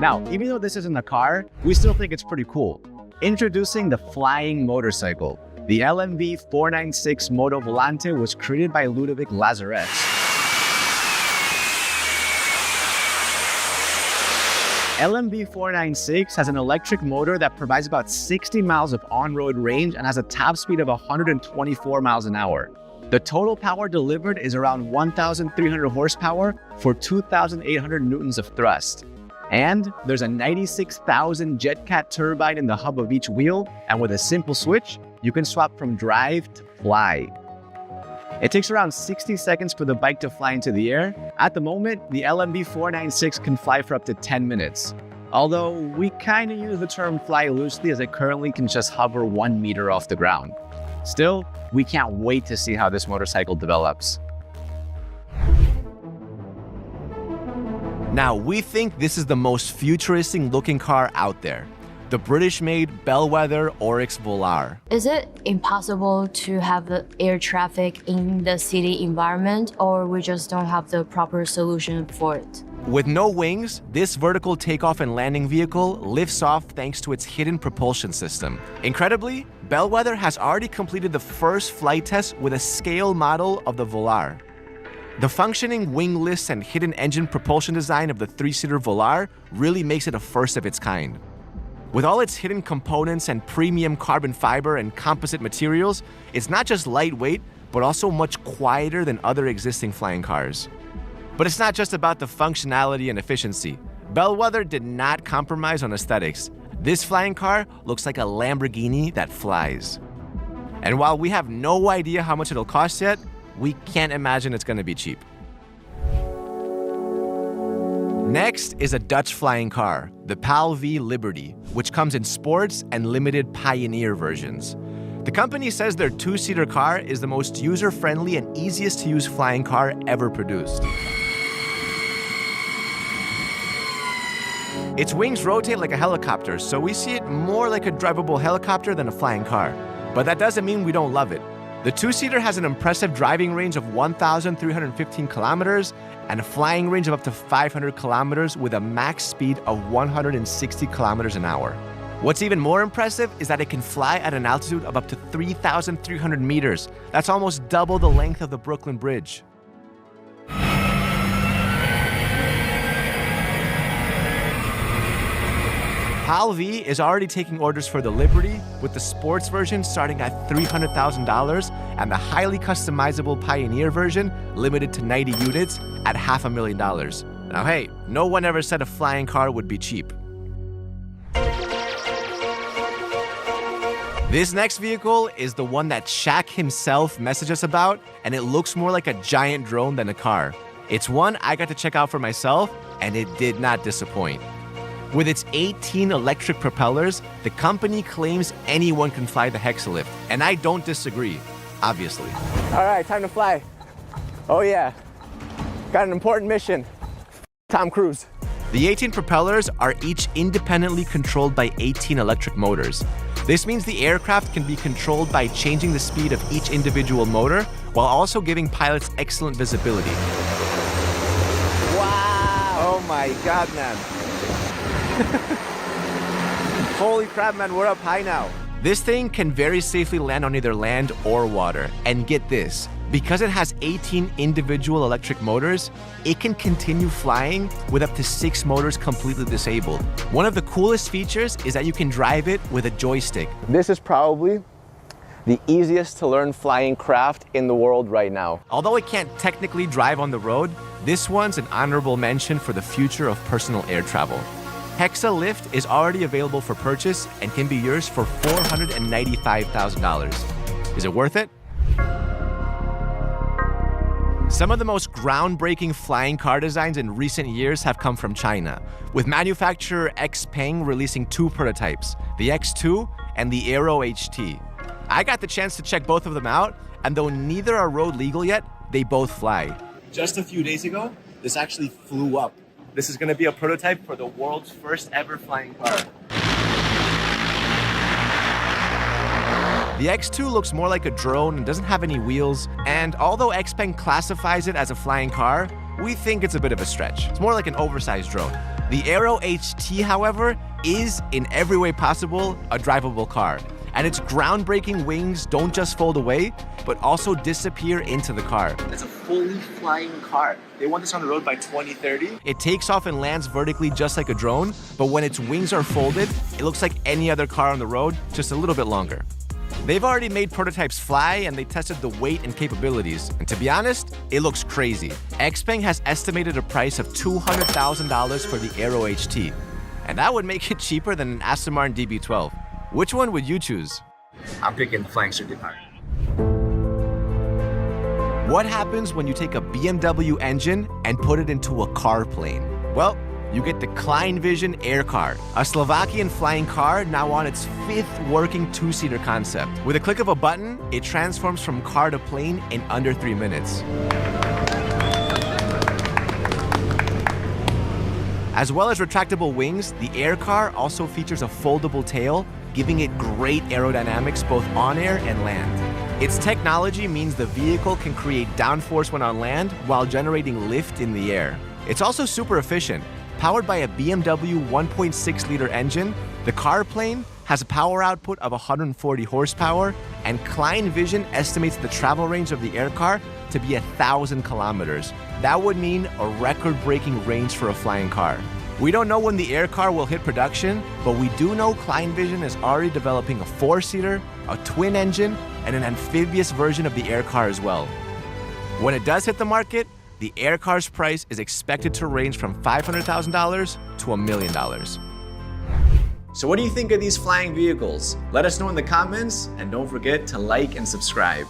Now, even though this isn't a car, we still think it's pretty cool. Introducing the flying motorcycle. The LMV 496 Moto Volante was created by Ludovic Lazaret. LMV 496 has an electric motor that provides about 60 miles of on-road range and has a top speed of 124 miles an hour. The total power delivered is around 1,300 horsepower for 2,800 newtons of thrust. And there's a 96,000 JetCat turbine in the hub of each wheel, and with a simple switch, you can swap from drive to fly. It takes around 60 seconds for the bike to fly into the air. At the moment, the LMV 496 can fly for up to 10 minutes. Although we kind of use the term fly loosely, as it currently can just hover 1 meter off the ground. Still, we can't wait to see how this motorcycle develops. Now, we think this is the most futuristic looking car out there. The British-made Bellwether Oryx Volar. Is it impossible to have the air traffic in the city environment, or we just don't have the proper solution for it? With no wings, this vertical takeoff and landing vehicle lifts off thanks to its hidden propulsion system. Incredibly, Bellwether has already completed the first flight test with a scale model of the Volar. The functioning wingless and hidden engine propulsion design of the three-seater Volar really makes it a first of its kind. With all its hidden components and premium carbon fiber and composite materials, it's not just lightweight, but also much quieter than other existing flying cars. But it's not just about the functionality and efficiency. Bellwether did not compromise on aesthetics. This flying car looks like a Lamborghini that flies. And while we have no idea how much it'll cost yet, we can't imagine it's going to be cheap. Next is a Dutch flying car, the PAL V Liberty, which comes in sports and limited Pioneer versions. The company says their two-seater car is the most user-friendly and easiest to use flying car ever produced. Its wings rotate like a helicopter, so we see it more like a drivable helicopter than a flying car. But that doesn't mean we don't love it. The two-seater has an impressive driving range of 1,315 kilometers and a flying range of up to 500 kilometers with a max speed of 160 kilometers an hour. What's even more impressive is that it can fly at an altitude of up to 3,300 meters. That's almost double the length of the Brooklyn Bridge. PAL V is already taking orders for the Liberty, with the sports version starting at $300,000 and the highly customizable Pioneer version limited to 90 units at $500,000. Now hey, no one ever said a flying car would be cheap. This next vehicle is the one that Shaq himself messaged us about, and it looks more like a giant drone than a car. It's one I got to check out for myself, and it did not disappoint. With its 18 electric propellers, the company claims anyone can fly the Hexalift, and I don't disagree, obviously. All right, time to fly. Oh yeah, got an important mission. Tom Cruise. The 18 propellers are each independently controlled by 18 electric motors. This means the aircraft can be controlled by changing the speed of each individual motor, while also giving pilots excellent visibility. Wow! Oh my God, man. Holy crap, man, we're up high now. This thing can very safely land on either land or water. And get this, because it has 18 individual electric motors, it can continue flying with up to 6 motors completely disabled. One of the coolest features is that you can drive it with a joystick. This is probably the easiest to learn flying craft in the world right now. Although it can't technically drive on the road, this one's an honorable mention for the future of personal air travel. Hexalift is already available for purchase and can be yours for $495,000. Is it worth it? Some of the most groundbreaking flying car designs in recent years have come from China, with manufacturer XPeng releasing 2 prototypes, the X2 and the Aero HT. I got the chance to check both of them out, and though neither are road legal yet, they both fly. Just a few days ago, this actually flew up. This is going to be a prototype for the world's first ever flying car. The X2 looks more like a drone and doesn't have any wheels, and although XPeng classifies it as a flying car, we think it's a bit of a stretch. It's more like an oversized drone. The Aero HT, however, is in every way possible a drivable car. And its groundbreaking wings don't just fold away, but also disappear into the car. It's a fully flying car. They want this on the road by 2030. It takes off and lands vertically just like a drone, but when its wings are folded, it looks like any other car on the road, just a little bit longer. They've already made prototypes fly and they tested the weight and capabilities. And to be honest, it looks crazy. Xpeng has estimated a price of $200,000 for the Aero HT. And that would make it cheaper than an Aston Martin DB12. Which one would you choose? I'm picking the flying circuit car. What happens when you take a BMW engine and put it into a car plane? Well, you get the Klein Vision Air Car, a Slovakian flying car now on its 5th working 2-seater concept. With a click of a button, it transforms from car to plane in under 3 minutes. As well as retractable wings, the Air Car also features a foldable tail, giving it great aerodynamics both on air and land. Its technology means the vehicle can create downforce when on land while generating lift in the air. It's also super efficient. Powered by a BMW 1.6-liter engine, the car plane has a power output of 140 horsepower, and Klein Vision estimates the travel range of the Air Car to be 1,000 kilometers. That would mean a record-breaking range for a flying car. We don't know when the Air Car will hit production, but we do know Klein Vision is already developing a 4-seater, a twin engine, and an amphibious version of the Air Car as well. When it does hit the market, the Air Car's price is expected to range from $500,000 to $1 million. So what do you think of these flying vehicles? Let us know in the comments, and don't forget to like and subscribe.